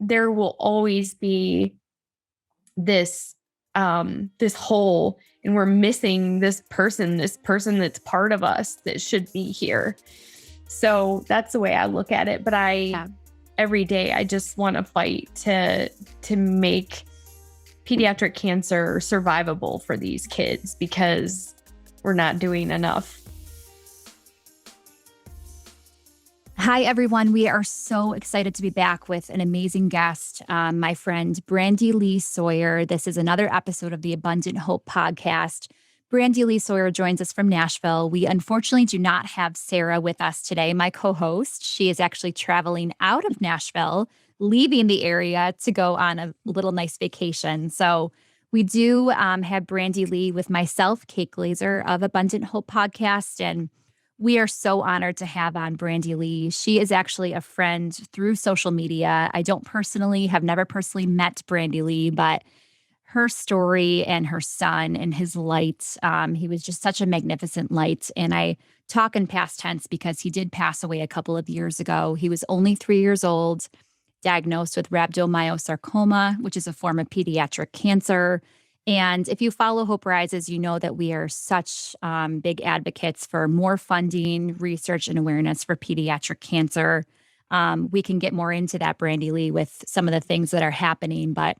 there will always be this this hole, and we're missing this person that's part of us that should be here. So that's the way I look at it. But every day I just want to fight to make pediatric cancer survivable for these kids, because we're not doing enough. Hi, everyone. We are so excited to be back with an amazing guest, my friend, BrandiLee Sawyer. This is another episode of the Abundant Hope podcast. BrandiLee Sawyer joins us from Nashville. We unfortunately do not have Sarah with us today, my co-host. She is actually traveling out of Nashville, leaving the area to go on a little nice vacation. So we do have BrandiLee with myself, Kate Glazer of Abundant Hope podcast, and we are so honored to have on BrandiLee. She is actually a friend through social media. I have never personally met BrandiLee, but her story and her son and his light, he was just such a magnificent light. And I talk in past tense because he did pass away a couple of years ago. He was only 3 years old, diagnosed with rhabdomyosarcoma, which is a form of pediatric cancer. And if you follow Hope Rises, you know that we are such big advocates for more funding, research, and awareness for pediatric cancer. We can get more into that, BrandiLee, with some of the things that are happening, but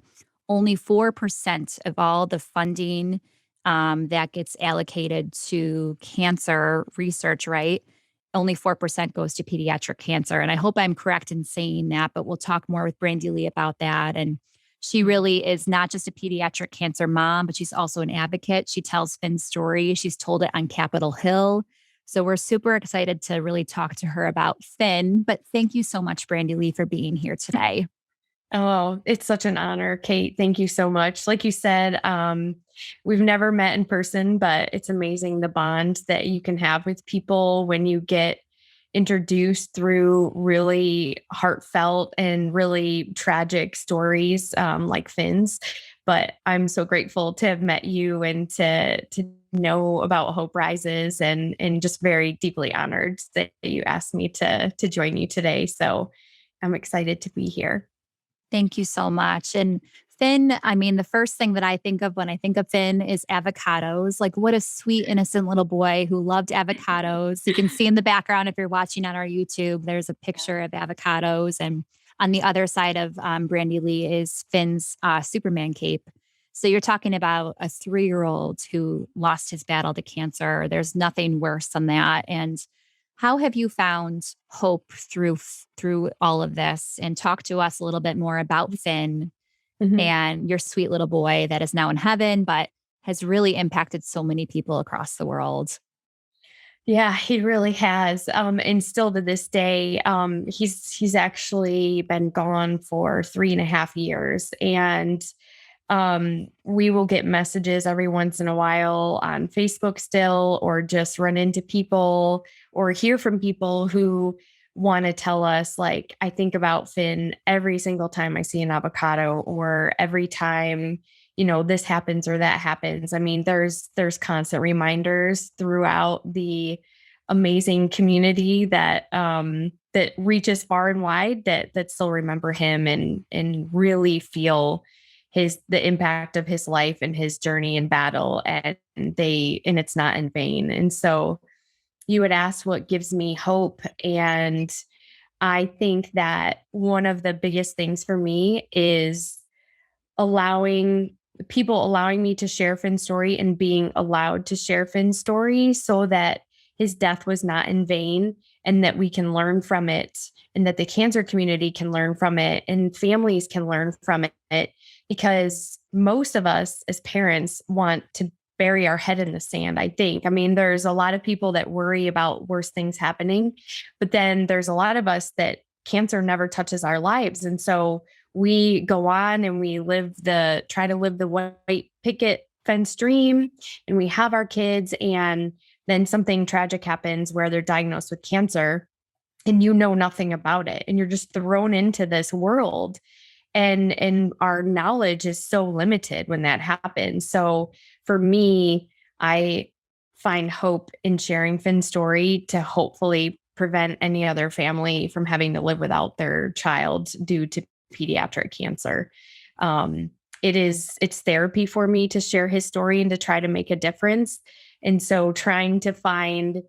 only 4% of all the funding that gets allocated to cancer research, right? Only 4% goes to pediatric cancer. And I hope I'm correct in saying that, but we'll talk more with BrandiLee about that. And she really is not just a pediatric cancer mom, but she's also an advocate. She tells Finn's story. She's told it on Capitol Hill. So we're super excited to really talk to her about Finn. But thank you so much, BrandiLee, for being here today. Oh, it's such an honor, Kate. Thank you so much. Like you said, we've never met in person, but it's amazing the bond that you can have with people when you get introduced through really heartfelt and really tragic stories like Finn's. But I'm so grateful to have met you and to know about Hope Rises, and just very deeply honored that you asked me to join you today. So I'm excited to be here. Thank you so much. And Finn, I mean, the first thing that I think of when I think of Finn is avocados. Like, what a sweet, innocent little boy who loved avocados. You can see in the background, if you're watching on our YouTube, there's a picture of avocados. And on the other side of BrandiLee is Finn's Superman cape. So you're talking about a 3-year-old who lost his battle to cancer. There's nothing worse than that. And how have you found hope through all of this? And talk to us a little bit more about Finn and your sweet little boy that is now in heaven, but has really impacted so many people across the world. Yeah, he really has. And still to this day, he's actually been gone for 3.5 years. And we will get messages every once in a while on Facebook still, or just run into people or hear from people who want to tell us, like, I think about Finn every single time I see an avocado, or every time, this happens or that happens. I mean, there's constant reminders throughout the amazing community that that reaches far and wide, that still remember him and really feel the impact of his life and his journey in battle, and it's not in vain. And so you would ask what gives me hope. And I think that one of the biggest things for me is allowing me to share Finn's story, and being allowed to share Finn's story, so that his death was not in vain, and that we can learn from it, and that the cancer community can learn from it, and families can learn from it. Because most of us as parents want to bury our head in the sand, I think. I mean, there's a lot of people that worry about worse things happening, but then there's a lot of us that cancer never touches our lives. And so we go on and we try to live the white picket fence dream, and we have our kids, and then something tragic happens where they're diagnosed with cancer, and you know nothing about it, and you're just thrown into this world. And our knowledge is so limited when that happens. So for me, I find hope in sharing Finn's story to hopefully prevent any other family from having to live without their child due to pediatric cancer. Um, it's therapy for me to share his story and to try to make a difference. And so trying to find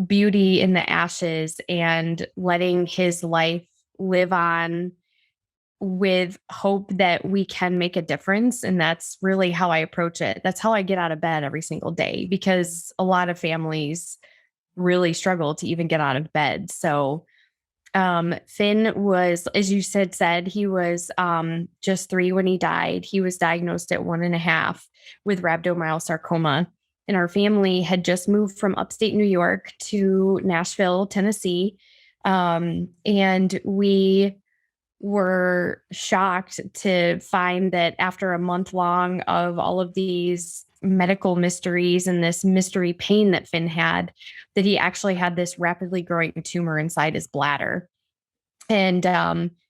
beauty in the ashes and letting his life live on with hope that we can make a difference. And that's really how I approach it. That's how I get out of bed every single day, because a lot of families really struggle to even get out of bed. So Finn was, as you said, he was just 3 when he died. He was diagnosed at 1.5 with rhabdomyosarcoma. And our family had just moved from upstate New York to Nashville, Tennessee. And we were shocked to find that after a month long of all of these medical mysteries and this mystery pain that Finn had, that he actually had this rapidly growing tumor inside his bladder. And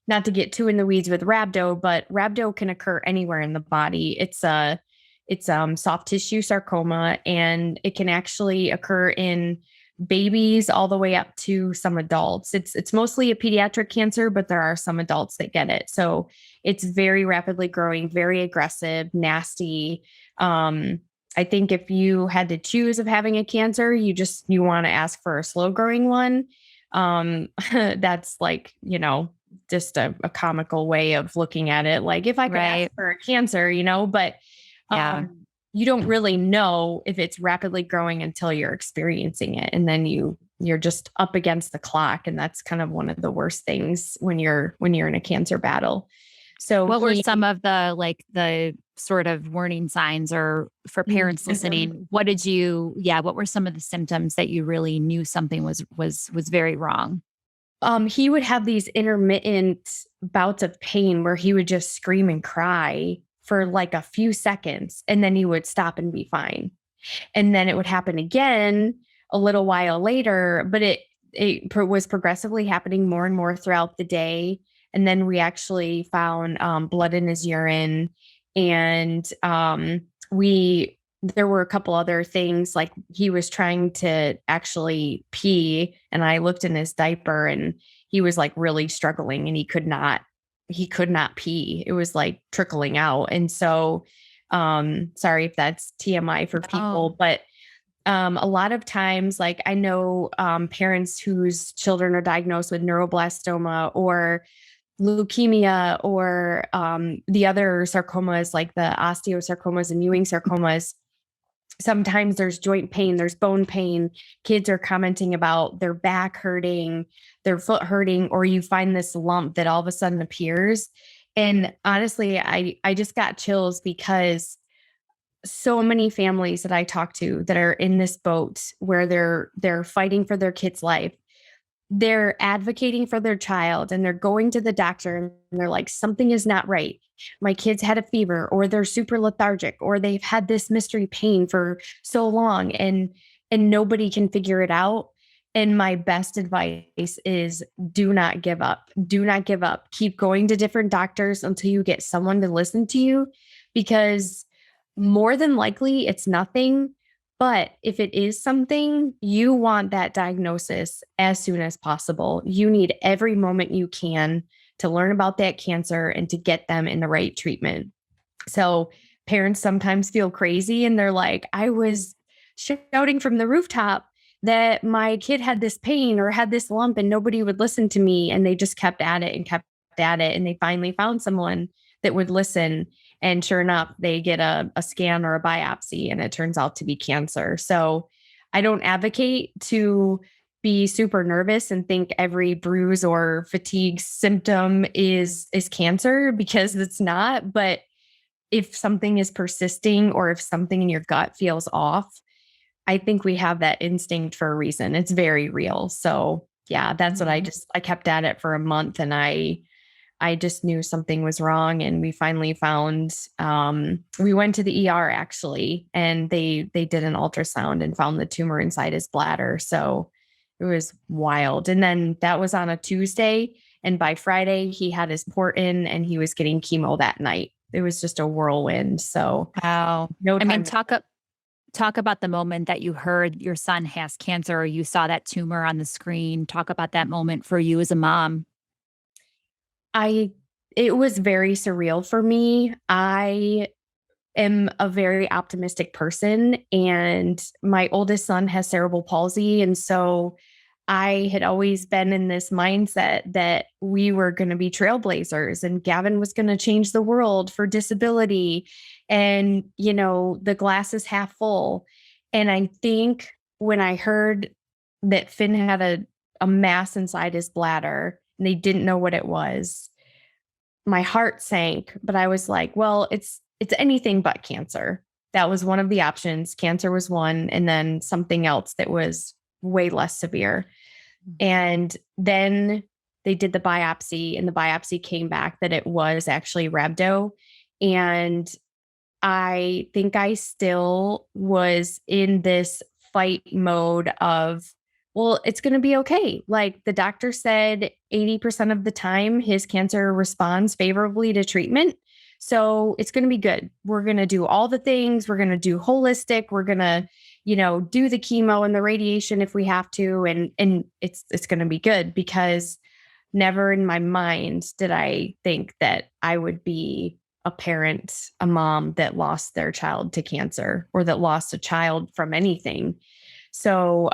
not to get too in the weeds with rhabdo, but rhabdo can occur anywhere in the body. It's soft tissue sarcoma, and it can actually occur in babies all the way up to some adults. It's mostly a pediatric cancer, but there are some adults that get it. So it's very rapidly growing, very aggressive, nasty. I think if you had to choose of having a cancer, you want to ask for a slow growing one. That's like, just a comical way of looking at it. Like if I could ask for a cancer, but you don't really know if it's rapidly growing until you're experiencing it. And then you're just up against the clock. And that's kind of one of the worst things when you're in a cancer battle. So what were some of the sort of warning signs, or for parents listening, what were some of the symptoms that you really knew something was very wrong? He would have these intermittent bouts of pain where he would just scream and cry for like a few seconds, and then he would stop and be fine. And then it would happen again a little while later, but it was progressively happening more and more throughout the day. And then we actually found blood in his urine, and there were a couple other things, like he was trying to actually pee, and I looked in his diaper and he was like really struggling, and he could not pee. It was like trickling out. And so, sorry if that's TMI for people, but a lot of times, like I know parents whose children are diagnosed with neuroblastoma or leukemia or the other sarcomas, like the osteosarcomas and Ewing sarcomas. Sometimes there's joint pain, there's bone pain. Kids are commenting about their back hurting, their foot hurting, or you find this lump that all of a sudden appears. And honestly, I just got chills, because so many families that I talk to that are in this boat where they're fighting for their kid's life. They're advocating for their child, and they're going to the doctor, and they're like, something is not right. My kids had a fever, or they're super lethargic, or they've had this mystery pain for so long, and nobody can figure it out. And my best advice is do not give up. Do not give up. Keep going to different doctors until you get someone to listen to you, because more than likely it's nothing. But if it is something, you want that diagnosis as soon as possible. You need every moment you can to learn about that cancer and to get them in the right treatment. So parents sometimes feel crazy, and they're like, I was shouting from the rooftop that my kid had this pain or had this lump, and nobody would listen to me. And they just kept at it and kept at it. And they finally found someone that would listen. And sure enough, they get a scan or a biopsy, and it turns out to be cancer. So I don't advocate to be super nervous and think every bruise or fatigue symptom is cancer, because it's not. But if something is persisting, or if something in your gut feels off, I think we have that instinct for a reason. It's very real. So yeah, that's what I kept at it for a month, and I just knew something was wrong. And we finally found, we went to the ER actually, and they did an ultrasound and found the tumor inside his bladder. So it was wild. And then that was on a Tuesday. And by Friday he had his port in, and he was getting chemo that night. It was just a whirlwind. So wow. Talk about the moment that you heard your son has cancer, or you saw that tumor on the screen. Talk about that moment for you as a mom. it was very surreal for me. I am a very optimistic person, and my oldest son has cerebral palsy. And so I had always been in this mindset that we were going to be trailblazers and Gavin was going to change the world for disability. And, the glass is half full. And I think when I heard that Finn had a mass inside his bladder and they didn't know what it was, my heart sank, but I was like, well, it's anything but cancer. That was one of the options. Cancer was one, and then something else that was way less severe. And then they did the biopsy, and the biopsy came back that it was actually rhabdo. And I think I still was in this fight mode of, well, it's going to be okay. Like the doctor said, 80% of the time, his cancer responds favorably to treatment. So it's going to be good. We're going to do all the things. We're going to do holistic. We're going to, do the chemo and the radiation if we have to. And it's going to be good, because never in my mind did I think that I would be a parent, a mom that lost their child to cancer or that lost a child from anything. So,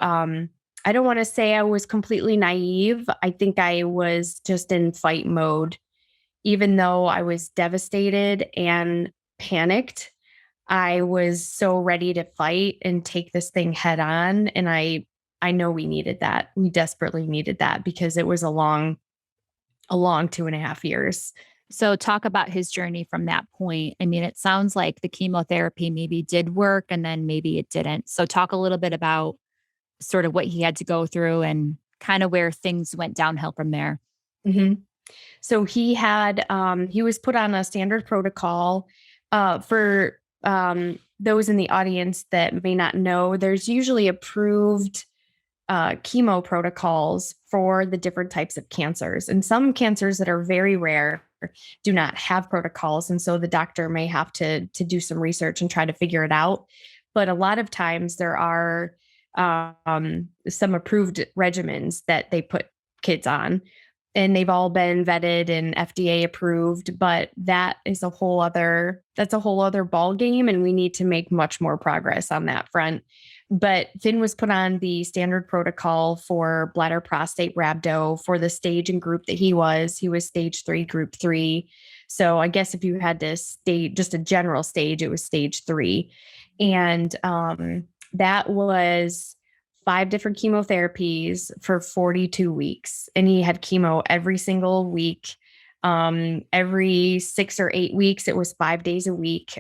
I don't want to say I was completely naive. I think I was just in fight mode. Even though I was devastated and panicked, I was so ready to fight and take this thing head on. And I know we needed that. We desperately needed that, because it was a long 2.5 years. So talk about his journey from that point. I mean, it sounds like the chemotherapy maybe did work and then maybe it didn't. So talk a little bit about sort of what he had to go through and kind of where things went downhill from there. Mm-hmm. So he was put on a standard protocol. For those in the audience that may not know, there's usually approved chemo protocols for the different types of cancers. And some cancers that are very rare do not have protocols. And so the doctor may have to do some research and try to figure it out. But a lot of times there are some approved regimens that they put kids on, and they've all been vetted and FDA approved, but that's a whole other ball game. And we need to make much more progress on that front. But Finn was put on the standard protocol for bladder prostate rhabdo for the stage and group that he was stage 3, group 3. So I guess if you had to stage just a general stage, it was stage 3. And that was 5 different chemotherapies for 42 weeks. And he had chemo every single week. Every 6 or 8 weeks, it was 5 days a week.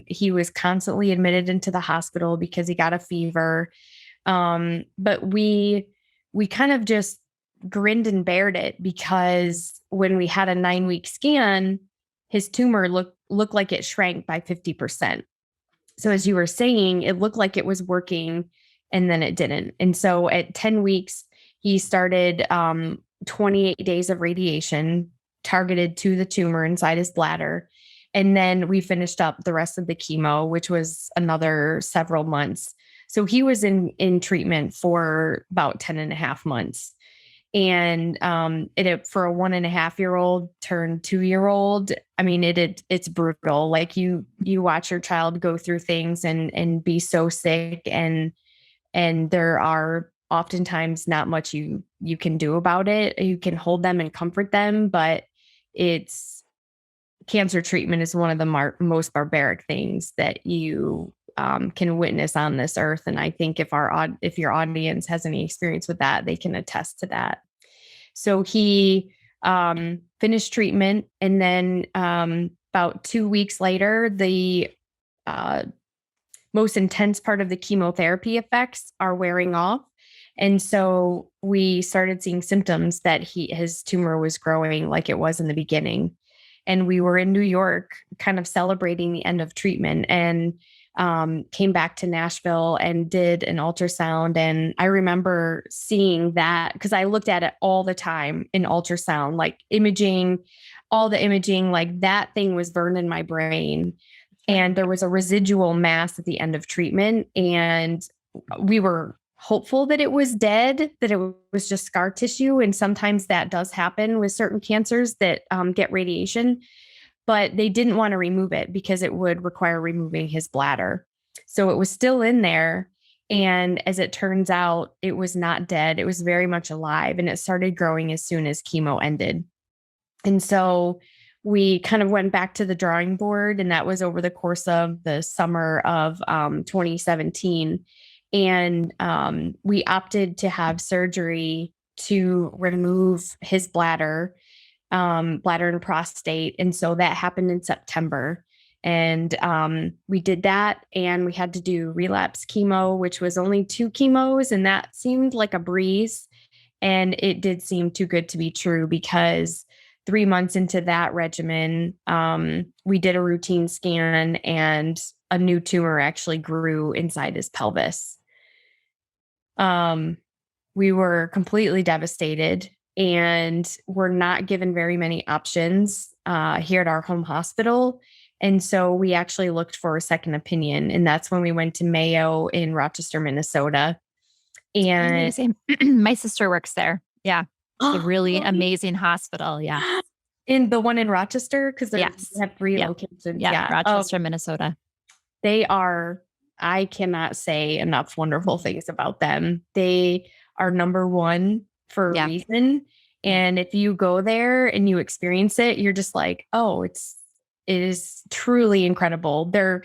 He was constantly admitted into the hospital because he got a fever. But we kind of just grinned and bared it, because when we had a 9-week scan, his tumor looked like it shrank by 50%. So as you were saying, it looked like it was working, and then it didn't. And so at 10 weeks, he started 28 days of radiation targeted to the tumor inside his bladder. And then we finished up the rest of the chemo, which was another several months. So he was in treatment for about 10 and a half months. And for a 1.5-year-old turned 2-year-old, I mean, it's brutal. Like you watch your child go through things and be so sick, and there are oftentimes not much you can do about it. You can hold them and comfort them, but cancer treatment is one of the most barbaric things that you can witness on this earth. And I think if your audience has any experience with that, they can attest to that. So he finished treatment, and then about 2 weeks later, the most intense part of the chemotherapy effects are wearing off. And so we started seeing symptoms that his tumor was growing like it was in the beginning. And we were in New York kind of celebrating the end of treatment, and came back to Nashville and did an ultrasound. And I remember seeing that, because I looked at it all the time in ultrasound, like imaging, all the imaging, like that thing was burned in my brain. And there was a residual mass at the end of treatment. And we were hopeful that it was dead, that it was just scar tissue. And sometimes that does happen with certain cancers that get radiation, but they didn't want to remove it because it would require removing his bladder. So it was still in there. And as it turns out, it was not dead. It was very much alive, and it started growing as soon as chemo ended. And so we kind of went back to the drawing board, and that was over the course of the summer of 2017. And we opted to have surgery to remove his bladder and prostate. And so that happened in September. And we did that, and we had to do relapse chemo, which was only 2 chemos. And that seemed like a breeze. And it did seem too good to be true, because 3 months into that regimen, we did a routine scan, and a new tumor actually grew inside his pelvis. We were completely devastated, and we're not given very many options here at our home hospital. And so we actually looked for a second opinion, and that's when we went to Mayo in Rochester, Minnesota. And amazing. My sister works there. Yeah. It's a really amazing hospital. Yeah. In the one in Rochester, because they Yes. have 3 Yeah. locations. Yeah. Rochester, Minnesota. They are, I cannot say enough wonderful things about them. They are number one for a reason. And if you go there and you experience it, you're just like, oh, it is truly incredible. Their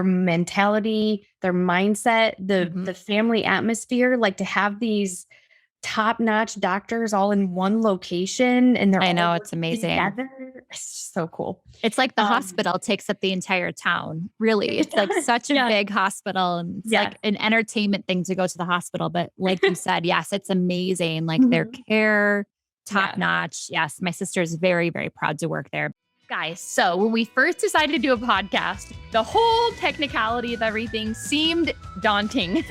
mentality, their mindset, the family atmosphere, like to have these top-notch doctors all in one location, and I know, it's amazing. Together. It's so cool. It's like the hospital takes up the entire town. Really. It's like such a big hospital, and it's like an entertainment thing to go to the hospital. But like you said, yes, it's amazing. Like their care, top notch. Yes. My sister is very, very proud to work there. Guys, so when we first decided to do a podcast, the whole technicality of everything seemed daunting,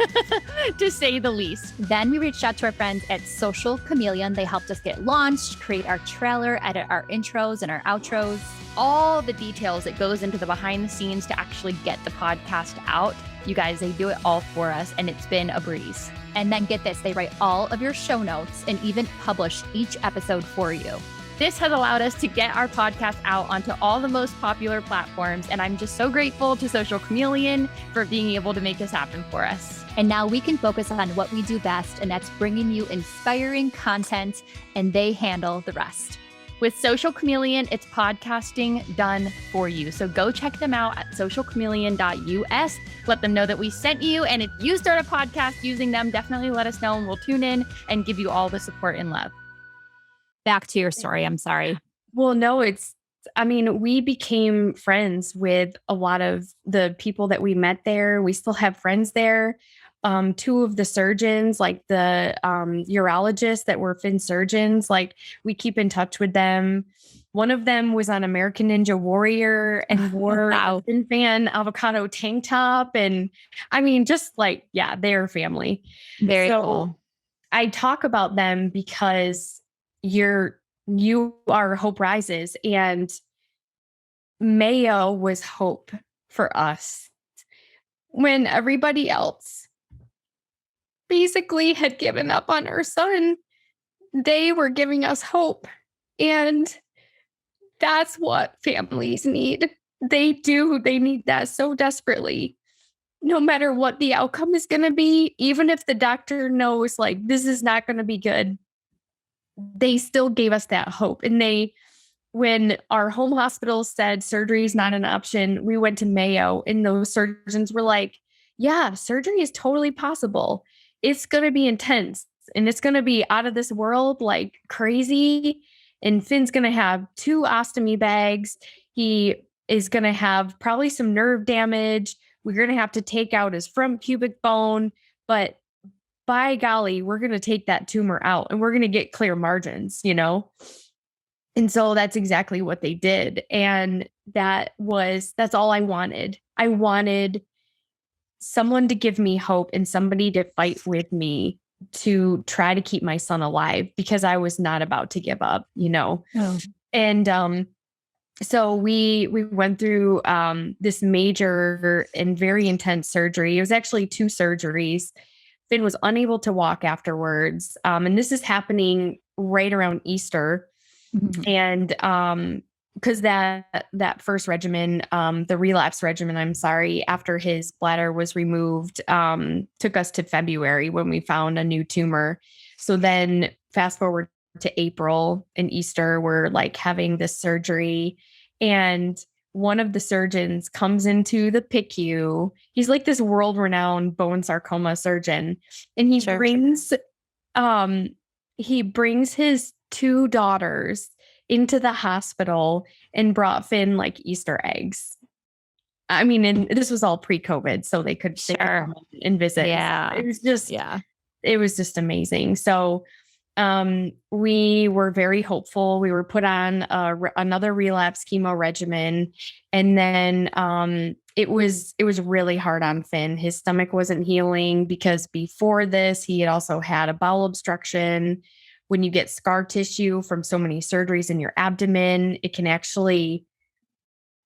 to say the least. Then we reached out to our friends at Social Chameleon. They helped us get launched, create our trailer, edit our intros and our outros, all the details that goes into the behind the scenes to actually get the podcast out. You guys, they do it all for us, and it's been a breeze. And then get this, they write all of your show notes and even publish each episode for you. This has allowed us to get our podcast out onto all the most popular platforms, and I'm just so grateful to Social Chameleon for being able to make this happen for us. And now we can focus on what we do best, and that's bringing you inspiring content, and they handle the rest. With Social Chameleon, it's podcasting done for you. So go check them out at socialchameleon.us. Let them know that we sent you, and if you start a podcast using them, definitely let us know, and we'll tune in and give you all the support and love. Back to your story. I'm sorry. Well, no, we became friends with a lot of the people that we met there. We still have friends there. 2 of the surgeons, like the urologists that were fin surgeons, like we keep in touch with them. One of them was on American Ninja Warrior and wore a Fin Fan avocado tank top. And they're family. Very cool. I talk about them because you are Hope Rises, and Mayo was hope for us when everybody else basically had given up on our son. They were giving us hope, and that's what families need. They need that so desperately. No matter what the outcome is going to be, even if the doctor knows like this is not going to be good, they still gave us that hope. And when our home hospital said surgery is not an option, we went to Mayo, and those surgeons were like, yeah, surgery is totally possible. It's going to be intense, and it's going to be out of this world, like crazy. And Finn's going to have 2 ostomy bags. He is going to have probably some nerve damage. We're going to have to take out his front pubic bone, but by golly, we're going to take that tumor out, and we're going to get clear margins, And so that's exactly what they did. And that's all I wanted. I wanted someone to give me hope and somebody to fight with me to try to keep my son alive, because I was not about to give up, Oh. And so we went through this major and very intense surgery. It was actually 2 surgeries. Finn was unable to walk afterwards. And this is happening right around Easter. Mhm. And because that first regimen, the relapse regimen, I'm sorry, after his bladder was removed, took us to February when we found a new tumor. So then fast forward to April and Easter, we're like having this surgery, and one of the surgeons comes into the PICU. He's like this world-renowned bone sarcoma surgeon, and Sure. um he brings his two daughters into the hospital and brought Finn like Easter eggs. I mean, and this was all pre-COVID, so they could Sure. come and visit. Yeah. It was just Yeah. it was just amazing. So we were very hopeful. We were put on another relapse chemo regimen, and then it was really hard on Finn. His stomach wasn't healing because before this he had also had a bowel obstruction. When you get scar tissue from so many surgeries in your abdomen, it can actually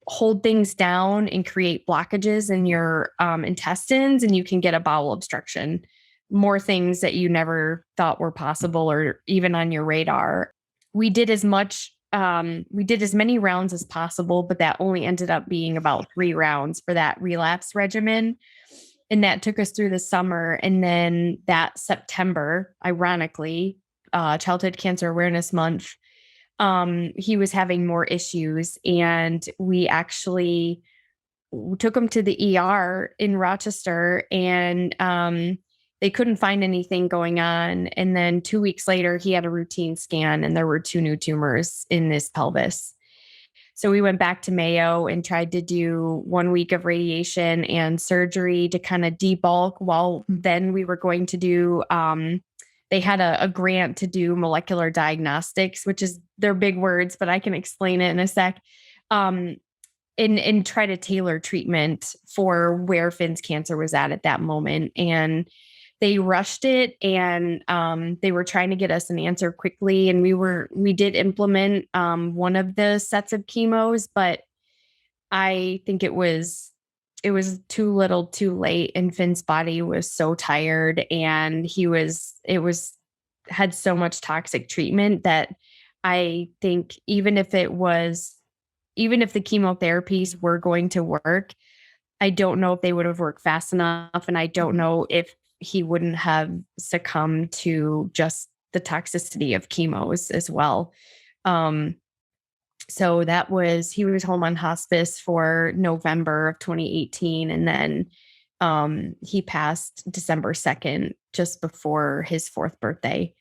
hold things down and create blockages in your intestines, and you can get a bowel obstruction. More things that you never thought were possible or even on your radar. We did as many rounds as possible, but that only ended up being about 3 rounds for that relapse regimen. And that took us through the summer. And then that September, ironically, Childhood Cancer Awareness Month, he was having more issues, and we actually took him to the ER in Rochester, and they couldn't find anything going on. And then 2 weeks later, he had a routine scan, and there were 2 new tumors in his pelvis. So we went back to Mayo and tried to do 1 week of radiation and surgery to kind of debulk, while then we were going to do they had a grant to do molecular diagnostics, which is, they're big words, but I can explain it in a sec. And try to tailor treatment for where Finn's cancer was at that moment. And they rushed it, and they were trying to get us an answer quickly. And we did implement one of the sets of chemos, but I think it was too little too late, and Finn's body was so tired, and had so much toxic treatment that I think even if the chemotherapies were going to work, I don't know if they would have worked fast enough. And I don't know if he wouldn't have succumbed to just the toxicity of chemos as well. So he was home on hospice for November of 2018. And then he passed December 2nd, just before his 4th birthday.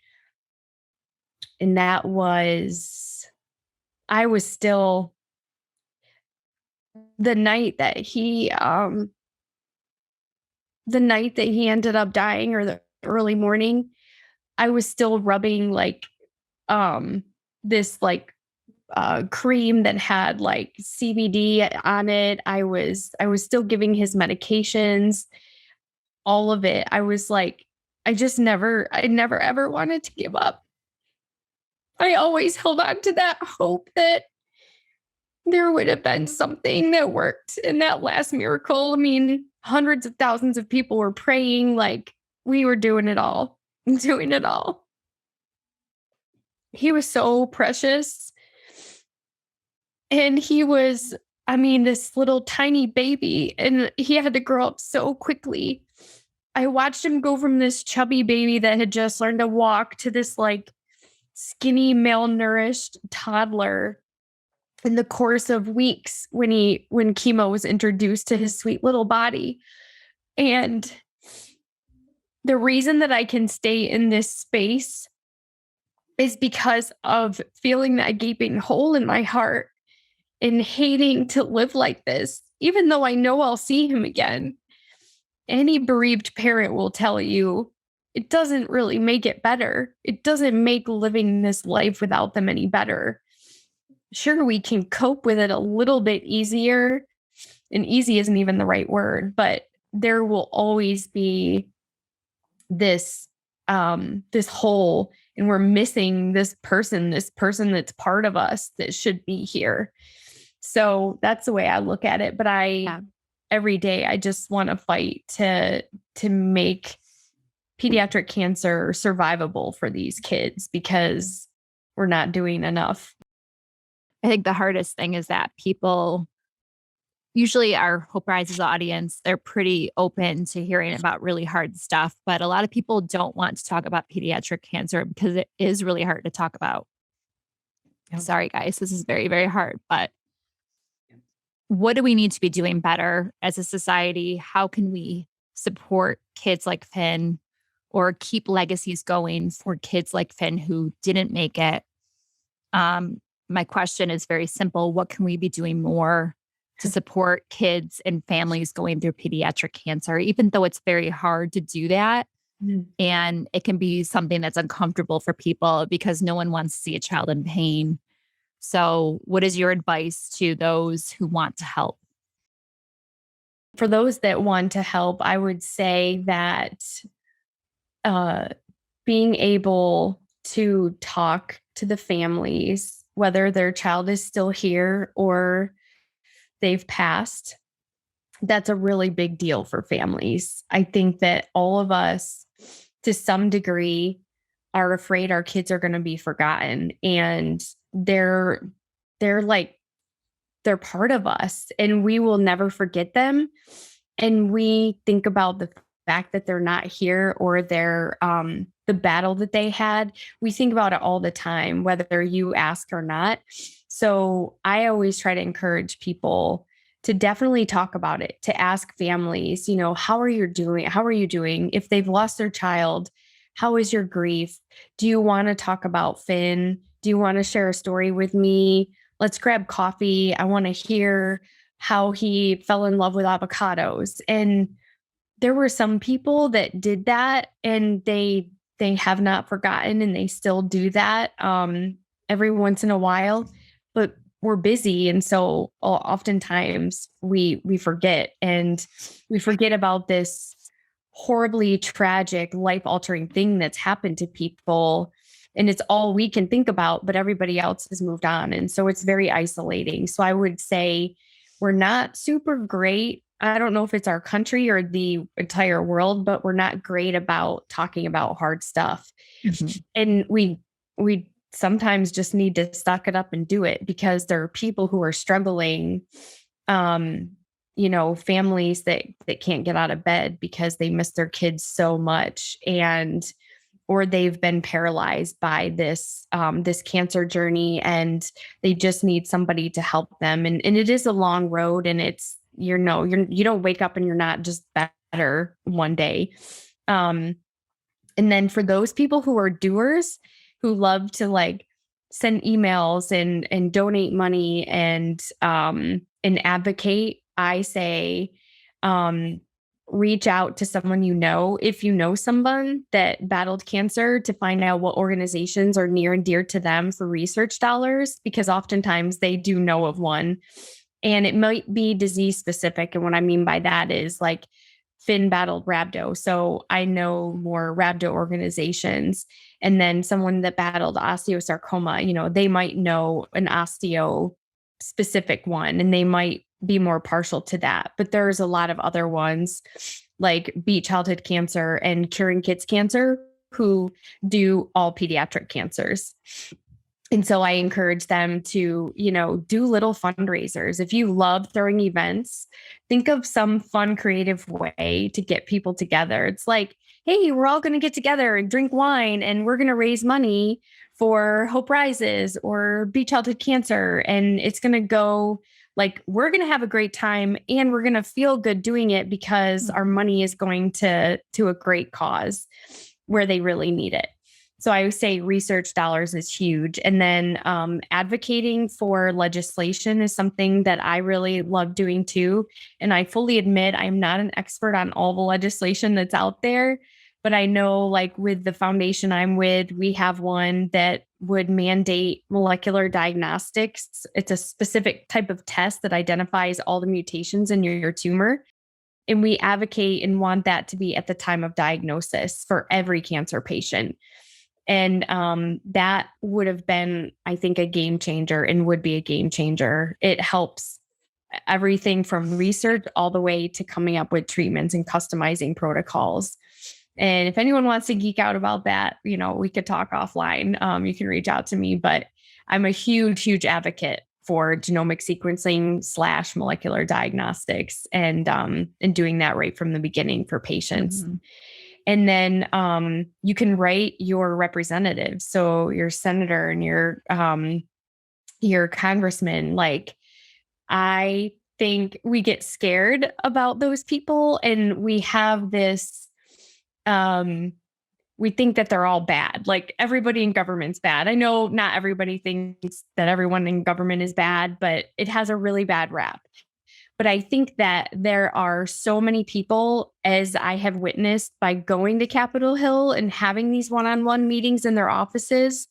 And I was still, the night that he ended up dying, or the early morning, I was still rubbing like this like cream that had like CBD on it. I was still giving his medications, all of it. I was like, I never ever wanted to give up. I always held on to that hope that there would have been something that worked in that last miracle. I mean, hundreds of thousands of people were praying, like we were doing it all. He was so precious. And he was, I mean, this little tiny baby, and he had to grow up so quickly. I watched him go from this chubby baby that had just learned to walk to this like skinny, malnourished toddler in the course of weeks when chemo was introduced to his sweet little body. And the reason that I can stay in this space is because of feeling that gaping hole in my heart and hating to live like this, even though I know I'll see him again. Any bereaved parent will tell you it doesn't really make it better. It doesn't make living this life without them any better. Sure, we can cope with it a little bit easier, and easy isn't even the right word, but there will always be this hole, and we're missing this person that's part of us that should be here. So that's the way I look at it. But every day I just want to fight to make pediatric cancer survivable for these kids because we're not doing enough. I think the hardest thing is that people, usually our Hope Rises audience, they're pretty open to hearing about really hard stuff, but a lot of people don't want to talk about pediatric cancer because it is really hard to talk about. Yep. Sorry, guys, this is very, very hard, but what do we need to be doing better as a society? How can we support kids like Finn or keep legacies going for kids like Finn who didn't make it? My question is very simple. What can we be doing more to support kids and families going through pediatric cancer, even though it's very hard to do that? And it can be something that's uncomfortable for people because no one wants to see a child in pain. So what is your advice to those who want to help? For those that want to help, I would say that being able to talk to the families, whether their child is still here or they've passed, that's a really big deal for families. I think that all of us, to some degree, are afraid our kids are going to be forgotten, and they're part of us and we will never forget them. And we think about the fact that they're not here or they're the battle that they had. We think about it all the time, whether you ask or not. So I always try to encourage people to definitely talk about it, to ask families, how are you doing? How are you doing? If they've lost their child, how is your grief? Do you want to talk about Finn? Do you want to share a story with me? Let's grab coffee. I want to hear how he fell in love with avocados. And there were some people that did that, and they have not forgotten, and they still do that every once in a while. But we're busy, and so oftentimes we forget, and we forget about this horribly tragic, life-altering thing that's happened to people. And it's all we can think about, but everybody else has moved on. And so it's very isolating. So I would say we're not super great. I don't know if it's our country or the entire world, but we're not great about talking about hard stuff. Mm-hmm. And we sometimes just need to suck it up and do it, because there are people who are struggling, families that can't get out of bed because they miss their kids so much, or they've been paralyzed by this cancer journey, and they just need somebody to help them. And it is a long road, and it's, you don't wake up and you're not just better one day. And then for those people who are doers, who love to send emails and donate money and advocate, I say, reach out to someone if you know someone that battled cancer, to find out what organizations are near and dear to them for research dollars, because oftentimes they do know of one, and it might be disease specific. And what I mean by that is Finn battled rhabdo, so I know more rhabdo organizations. And then someone that battled osteosarcoma, they might know an osteo specific one, and they might be more partial to that. But there's a lot of other ones like Beat Childhood Cancer and Curing Kids Cancer who do all pediatric cancers. And so I encourage them to, do little fundraisers. If you love throwing events, think of some fun, creative way to get people together. It's like, hey, we're all going to get together and drink wine, and we're going to raise money for Hope Rises or Beat Childhood Cancer. And it's going to go we're going to have a great time, and we're going to feel good doing it, because our money is going to a great cause where they really need it. So I would say research dollars is huge. And then advocating for legislation is something that I really love doing too. And I fully admit I'm not an expert on all the legislation that's out there, but I know with the foundation I'm with, we have one that would mandate molecular diagnostics. It's a specific type of test that identifies all the mutations in your tumor. And we advocate and want that to be at the time of diagnosis for every cancer patient. And that would have been, I think, a game changer, and would be a game changer. It helps everything from research all the way to coming up with treatments and customizing protocols. And if anyone wants to geek out about that, we could talk offline. You can reach out to me, but I'm a huge advocate for genomic sequencing / molecular diagnostics and doing that right from the beginning for patients. Mhm. And then you can write your representatives, so your senator and your congressman. Like, I think we get scared about those people, and we have this we think that they're all bad. Like, everybody in government's bad. I know not everybody thinks that everyone in government is bad, but it has a really bad rap. But I think that there are so many people, as I have witnessed by going to Capitol Hill and having these one-on-one meetings in their offices,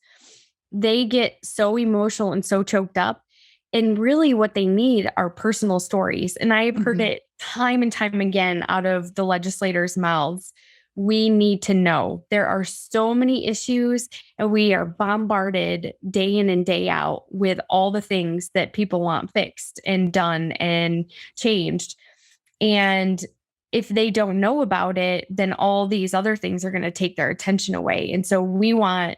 they get so emotional and so choked up. And really what they need are personal stories. And I've heard Mhm. it time and time again out of the legislators' mouths. We need to know. There are so many issues, and we are bombarded day in and day out with all the things that people want fixed and done and changed. And if they don't know about it, then all these other things are going to take their attention away. And so we want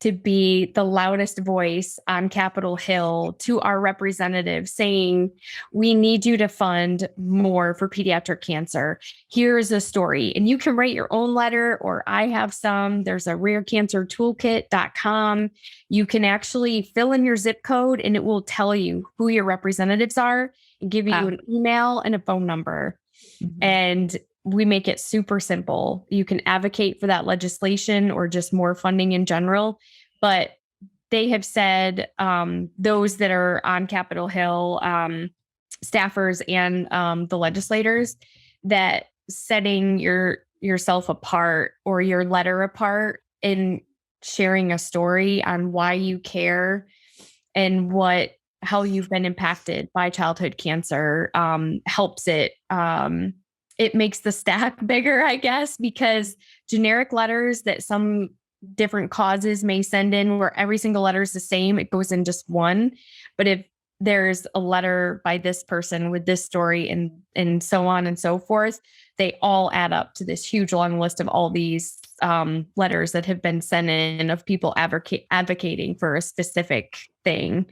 to be the loudest voice on Capitol Hill to our representatives, saying, we need you to fund more for pediatric cancer. Here's a story. And you can write your own letter, or I have some. There's a rarecancertoolkit.com. You can actually fill in your zip code, and it will tell you who your representatives are and give you an email and a phone number. Mhm. And we make it super simple. You can advocate for that legislation or just more funding in general. But they have said, those that are on Capitol Hill, staffers and the legislators, that setting yourself apart or your letter apart and sharing a story on why you care and how you've been impacted by childhood cancer helps it. It makes the stack bigger, I guess, because generic letters that some different causes may send in, where every single letter is the same, it goes in just one. But if there's a letter by this person with this story and so on and so forth, they all add up to this huge long list of all these letters that have been sent in of people advocating for a specific thing.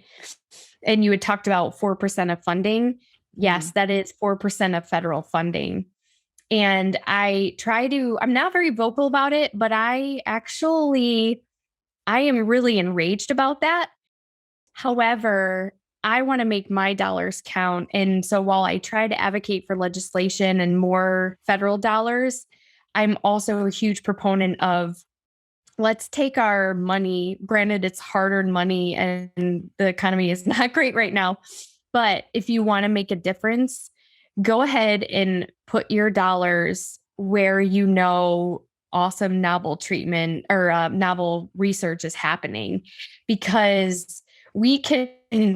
And you had talked about 4% of funding. Yes, that is 4% of federal funding. And I'm not very vocal about it, but I am really enraged about that. However, I want to make my dollars count. And so while I try to advocate for legislation and more federal dollars, I'm also a huge proponent of, let's take our money. Granted, it's hard-earned money and the economy is not great right now. But if you want to make a difference, go ahead and put your dollars where awesome novel treatment or novel research is happening, because we can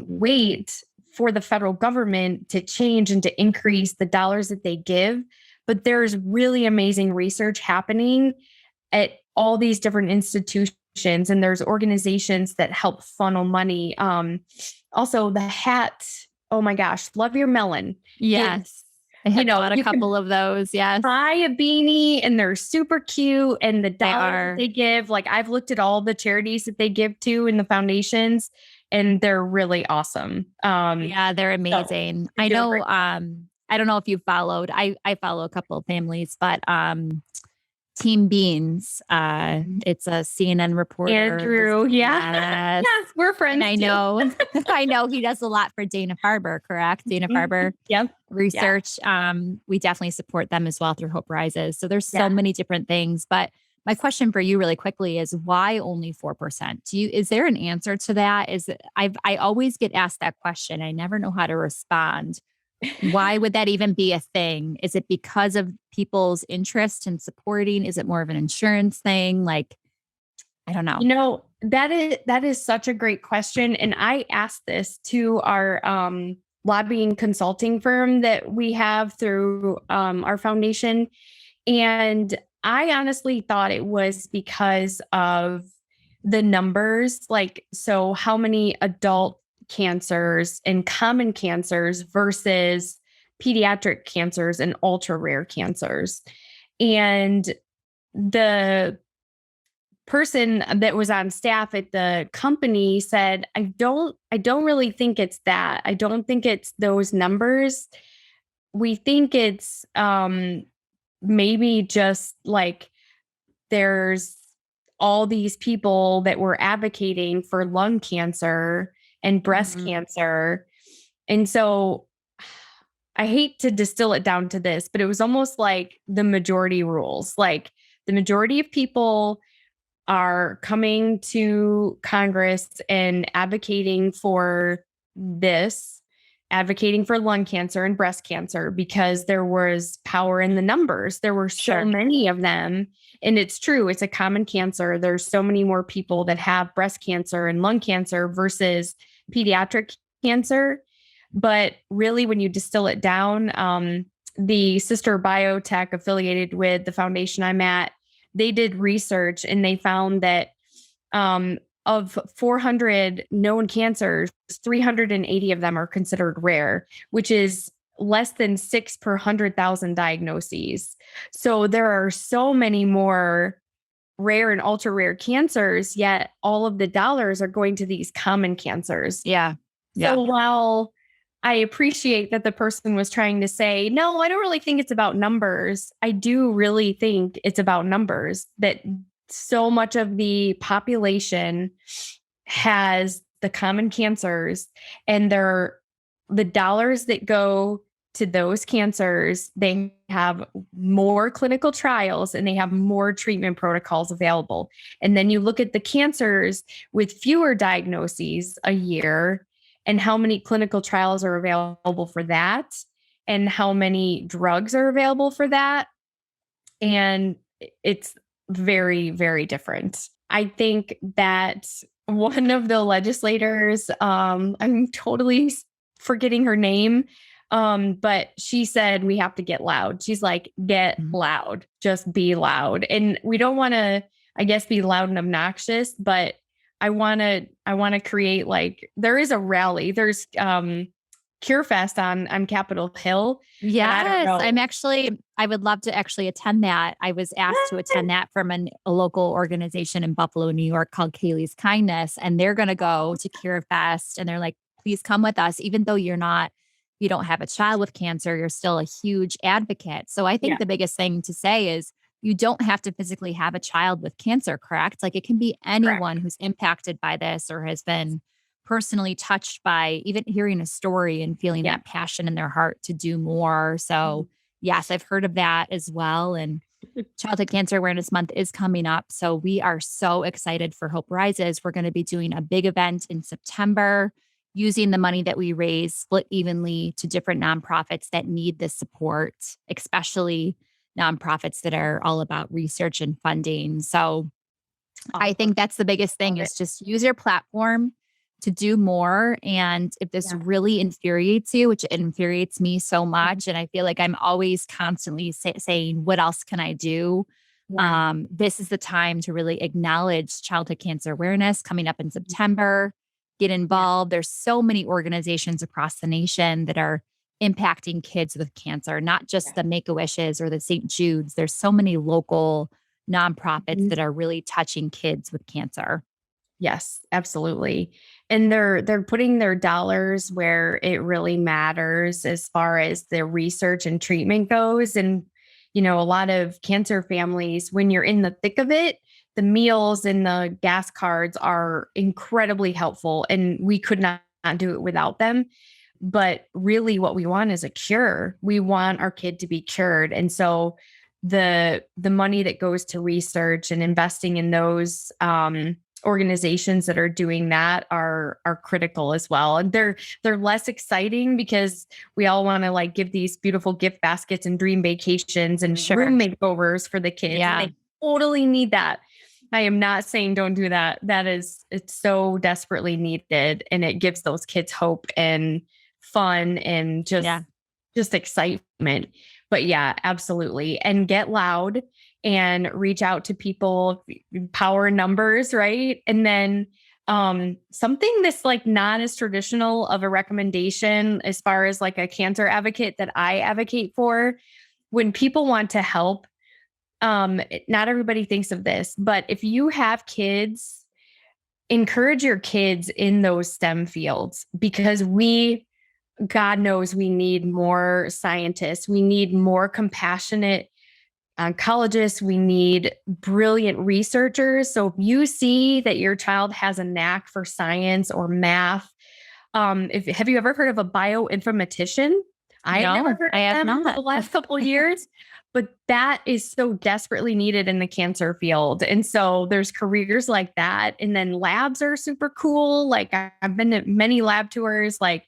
wait for the federal government to change and to increase the dollars that they give. But there's really amazing research happening at all these different institutions, and there's organizations that help funnel money. Also, the hat. Oh my gosh, love your melon. Yes. I had bought a You can couple of those. Yes. buy a beanie and they're super cute. And the dollars they give, like, I've looked at all the charities that they give to in the foundations, and they're really awesome. Yeah, they're amazing. I know, I don't know if you followed, I follow a couple of families, but Team Beans, it's a CNN reporter. Andrew, yeah. Yes, we're friends. And I know, I know he does a lot for Dana-Farber, correct? Dana-Farber research. Yeah. We definitely support them as well through Hope Rises. So there's so many different things. But my question for you really quickly is, why only 4%? Is there an answer to that? I always get asked that question. I never know how to respond. Why would that even be a thing? Is it because of people's interest in supporting? Is it more of an insurance thing? Like, I don't know. That is such a great question. And I asked this to our lobbying consulting firm that we have through our foundation. And I honestly thought it was because of the numbers. Like, so how many adult cancers and common cancers versus pediatric cancers and ultra rare cancers. And the person that was on staff at the company said, I don't really think it's that. I don't think it's those numbers. We think it's maybe just like there's all these people that were advocating for lung cancer and breast Mhm. cancer. And so I hate to distill it down to this, but it was almost like the majority rules. Like the majority of people are coming to Congress and advocating for this, advocating for lung cancer and breast cancer because there was power in the numbers. There were so Sure. many of them. And it's true, it's a common cancer. There's so many more people that have breast cancer and lung cancer versus pediatric cancer. But really, when you distill it down, the sister biotech affiliated with the foundation I'm at, they did research and they found that of 400 known cancers, 380 of them are considered rare, which is less than 6 per 100,000 diagnoses. So there are so many more rare and ultra rare cancers, yet all of the dollars are going to these common cancers. Yeah. Yeah. So while I appreciate that the person was trying to say, no, I don't really think it's about numbers. I do really think it's about numbers, that so much of the population has the common cancers, and the dollars that go to those cancers, they have more clinical trials and they have more treatment protocols available. And then you look at the cancers with fewer diagnoses a year and how many clinical trials are available for that and how many drugs are available for that. And it's very, very different. I think that one of the legislators, I'm totally forgetting her name, but she said we have to get loud. She's like, get Mhm. loud, just be loud. And we don't want to, I guess, be loud and obnoxious, but I want to create, like, there is a rally. There's Cure Fest on Capitol Hill, but I don't Yes, know. I would love to actually attend that. I was asked to attend that from a local organization in Buffalo, New York called Kaylee's Kindness. And they're going to go to Cure Fest and they're like, please come with us. Even though you don't have a child with cancer, you're still a huge advocate. So I think Yeah, the biggest thing to say is you don't have to physically have a child with cancer, correct? Like it can be correct. anyone who's impacted by this or has been personally touched by even hearing a story and feeling Yeah. that passion in their heart to do more. So, yes, I've heard of that as well. And Childhood Cancer Awareness Month is coming up. So, we are so excited for Hope Rises. We're going to be doing a big event in September using the money that we raise split evenly to different nonprofits that need this support, especially nonprofits that are all about research and funding. So, I Awesome. think that's the biggest thing Love it. is just use your platform to do more. And if this Yeah. really infuriates you, which it infuriates me so Mhm. much, and I feel like I'm always constantly saying, what else can I do? Yeah. This is the time to really acknowledge childhood cancer awareness coming up in Mhm. September. Get Yeah. involved. There's so many organizations across the nation that are impacting kids with cancer, not just Yeah. the Make a Wishes or the St. Jude's. There's so many local nonprofits Mhm. that are really touching kids with cancer. Yes, absolutely. And they're putting their dollars where it really matters as far as the research and treatment goes. And, a lot of cancer families, when you're in the thick of it, the meals and the gas cards are incredibly helpful. And we could not do it without them. But really what we want is a cure. We want our kid to be cured. And so the money that goes to research and investing in those organizations that are doing that are critical as well. And they're less exciting because we all want to, like, give these beautiful gift baskets and dream vacations and Sure. room makeovers for the kids. And Yeah. they totally need that. I am not saying don't do that. It's so desperately needed, and it gives those kids hope and fun and Yeah. just excitement. But yeah, absolutely. And get loud and reach out to people, power numbers, right? And then something that's, like, not as traditional of a recommendation as far as, like, a cancer advocate that I advocate for, when people want to help, not everybody thinks of this, but if you have kids, encourage your kids in those STEM fields because God knows we need more scientists. We need more compassionate oncologists. We need brilliant researchers. So if you see that your child has a knack for science or math, have you ever heard of a bioinformatician? I have never No, heard I of have them not. the last couple of years, but that is so desperately needed in the cancer field. And so there's careers like that. And then labs are super cool. Like I've been to many lab tours, like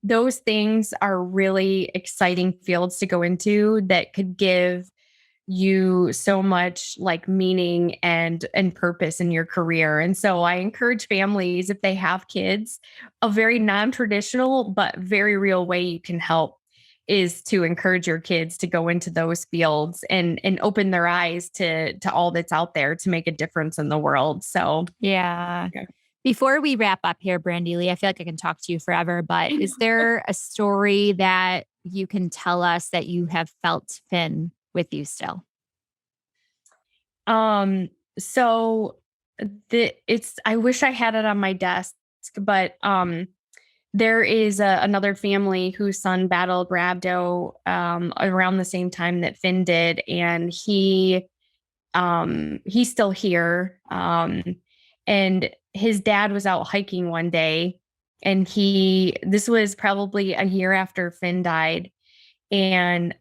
those things are really exciting fields to go into that could give you so much like meaning and purpose in your career. And so I encourage families, if they have kids, a very non-traditional but very real way you can help is to encourage your kids to go into those fields and open their eyes to all that's out there to make a difference in the world. So Yeah. Before we wrap up here, BrandiLee, I feel like I can talk to you forever, but is there a story that you can tell us that you have felt Finn with you still? Um, so I wish I had it on my desk, but there is another family whose son battled rhabdo around the same time that Finn did, and he's still here. And his dad was out hiking one day, and this was probably a year after Finn died, and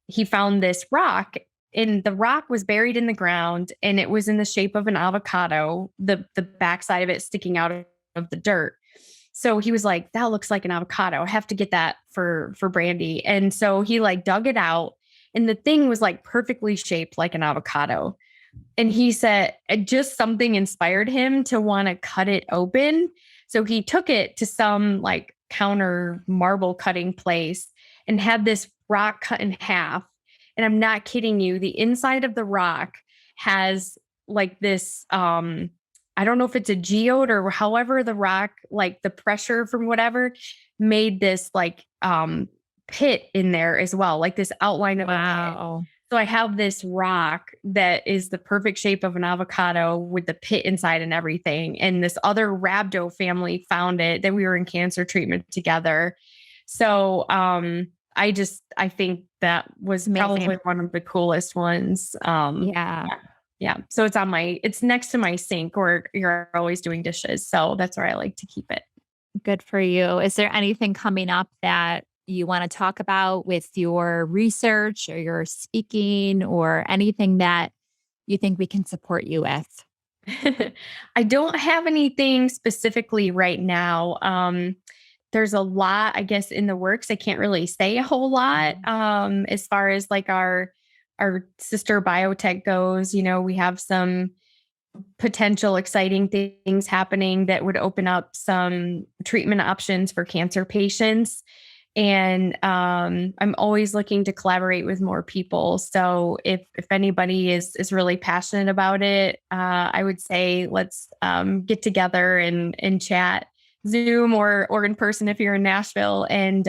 he found this rock, and the rock was buried in the ground, and it was in the shape of an avocado, the backside of it sticking out of the dirt. So he was like, that looks like an avocado. I have to get that for Brandy. And so he like dug it out, and the thing was like perfectly shaped like an avocado. And he said just something inspired him to want to cut it open. So he took it to some like counter marble cutting place and had this rock cut in half. And I'm not kidding you, the inside of the rock has like this I don't know if it's a geode or however the rock, like the pressure from whatever made this like pit in there as well, like this outline of a pit. So I have this rock that is the perfect shape of an avocado with the pit inside and everything. And this other rhabdo family found it, that we were in cancer treatment together. So I think that was probably one of the coolest ones. Yeah. So it's next to my sink where you're always doing dishes. So that's where I like to keep it. Good for you. Is there anything coming up that you want to talk about with your research or your speaking or anything that you think we can support you with? I don't have anything specifically right now. There's a lot, I guess, in the works. I can't really say a whole lot as far as like our sister biotech goes. We have some potential exciting things happening that would open up some treatment options for cancer patients. And I'm always looking to collaborate with more people. So if anybody is really passionate about it, I would say let's get together and chat, Zoom or in person if you're in Nashville. And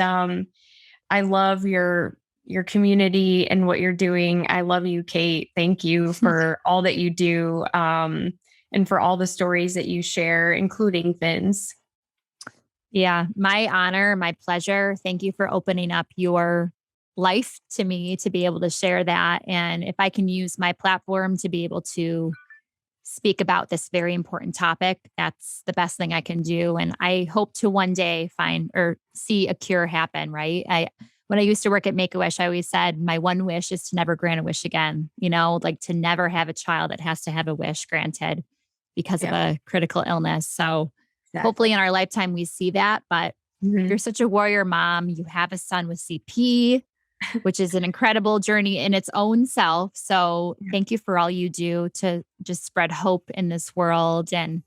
I love your community and what you're doing. I love you, Kate. Thank you for all that you do and for all the stories that you share, including Finn's. Yeah, my honor, my pleasure. Thank you for opening up your life to me to be able to share that. And if I can use my platform to be able to speak about this very important topic, that's the best thing I can do. And I hope to one day find or see a cure happen, right? When I used to work at Make-A-Wish, I always said my one wish is to never grant a wish again, like to never have a child that has to have a wish granted because of a critical illness. So hopefully in our lifetime, we see that. But you're such a warrior mom. You have a son with CP, which is an incredible journey in its own self. So thank you for all you do to just spread hope in this world. And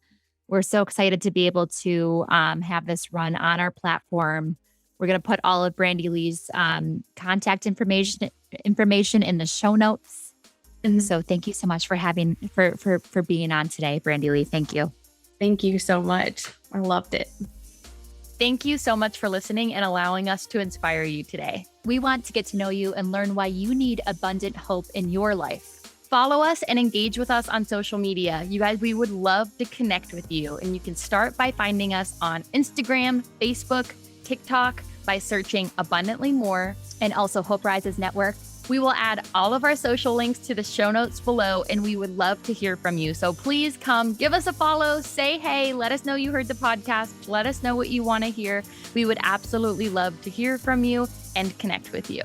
we're so excited to be able to have this run on our platform. We're going to put all of BrandiLee's contact information in the show notes. And so thank you so much for being on today, BrandiLee. Thank you. Thank you so much. I loved it. Thank you so much for listening and allowing us to inspire you today. We want to get to know you and learn why you need abundant hope in your life. Follow us and engage with us on social media. You guys, we would love to connect with you. And you can start by finding us on Instagram, Facebook, TikTok by searching Abundantly More and also Hope Rises Network. We will add all of our social links to the show notes below, and we would love to hear from you. So please come give us a follow, say hey, let us know you heard the podcast, let us know what you want to hear. We would absolutely love to hear from you and connect with you.